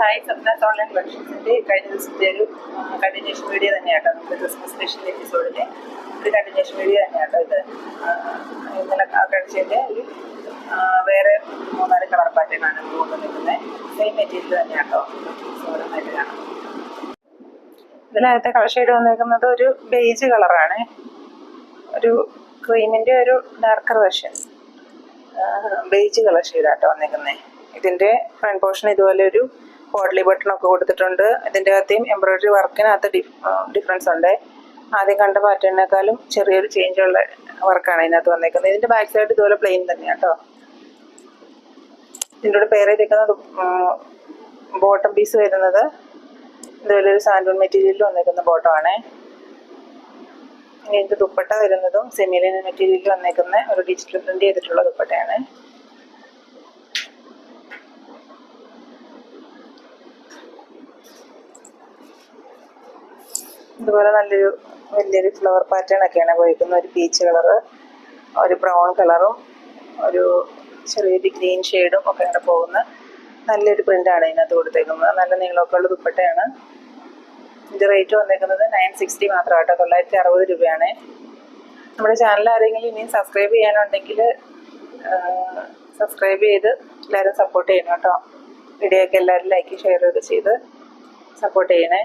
Hi Sapna's online കളക്ഷൻസിൻ്റെ കഴിഞ്ഞ ദിവസത്തെ ഒരു കണ്ടിന്യൂഷൻ വീഡിയോ തന്നെയാട്ടോ. നമുക്ക് ക്രിസ്മസ് സ്പെഷ്യൽ എപ്പിസോഡിൻ്റെ ഒരു കണ്ടിന്യൂഷൻ വീഡിയോ തന്നെയാട്ടോ ഇത്. ഇന്നലെ കഴിച്ചതിൻ്റെ ഒരു വേറെ 3-4 കളർ പാറ്റേണാണ് കൊണ്ടുവന്നിരിക്കുന്നത്. സെയിം മെറ്റീരിയൽ തന്നെയാട്ടോ. ഓരോന്നായിട്ട് കാണാം. ഇതിനകത്തെ കളർ ഷെയ്ഡ് വന്നിരിക്കുന്നത് ഒരു ബേജ് കളറാണ്. ഒരു ക്രീമിൻ്റെ ഒരു ഡാർക്കർ വെർഷൻ ബേജ് കളർ ഷെയ്ഡാട്ടോ വന്നിരിക്കുന്നത്. ഇതിൻ്റെ ഫ്രണ്ട് പോർഷൻ ഇതുപോലെ ഒരു പോട്ട്ലി ബട്ടണൊക്കെ കൊടുത്തിട്ടുണ്ട്. ഇതിൻ്റെ അകത്തെയും എംബ്രോയിഡറി വർക്കിനകത്ത് ഡിഫറൻസ് ഉണ്ട്. ആദ്യം കണ്ട പാറ്റേണിനേക്കാളും ചെറിയൊരു ചേഞ്ചുള്ള വർക്കാണ് ഇതിനകത്ത് വന്നിരിക്കുന്നത്. ഇതിൻ്റെ ബാക്ക് സൈഡ് ഇതുപോലെ പ്ലെയിൻ തന്നെയാണ് കേട്ടോ. ഇതിൻ്റെ കൂടെ പെയർ ചെയ്തിരിക്കുന്നത് ബോട്ടം പീസ് വരുന്നത് ഇതുപോലെ ഒരു സാൻഡൂൺ മെറ്റീരിയലിൽ വന്നിരിക്കുന്ന ബോട്ടമാണ്. ഇനി ഇതിൻ്റെ ദുപ്പട്ട വരുന്നതും സെമിലിൻ മെറ്റീരിയലിൽ വന്നിരിക്കുന്ന ഒരു ഡിജിറ്റൽ പ്രിന്റ് ചെയ്തിട്ടുള്ള ദുപ്പട്ടയാണ്. ഇതുപോലെ നല്ലൊരു വലിയൊരു ഫ്ലവർ പാറ്റേൺ ഒക്കെയാണ് പോയിരിക്കുന്നത്. ഒരു പീച്ച് കളറ്, ഒരു ബ്രൗൺ കളറും ഒരു ചെറിയൊരു ഗ്രീൻ ഷെയ്ഡും ഒക്കെ അങ്ങനെ പോകുന്ന നല്ലൊരു പ്രിൻ്റാണ് ഇതിനകത്ത് കൊടുത്തേക്കുന്നത്. നല്ല നീളമൊക്കെ ഉള്ള ദുപ്പട്ടയാണ്. ഇത് റേറ്റ് വന്നേക്കുന്നത് 960 മാത്രമാട്ടോ. 960 രൂപയാണ്. നമ്മുടെ ചാനൽ ആരെങ്കിലും ഇനിയും സബ്സ്ക്രൈബ് ചെയ്യാനുണ്ടെങ്കിൽ സബ്സ്ക്രൈബ് ചെയ്ത് എല്ലാവരും സപ്പോർട്ട് ചെയ്യണം കേട്ടോ. വീഡിയോ ഒക്കെ എല്ലാവരും ലൈക്ക് ഷെയർ ഒക്കെ ചെയ്ത് സപ്പോർട്ട് ചെയ്യണേ.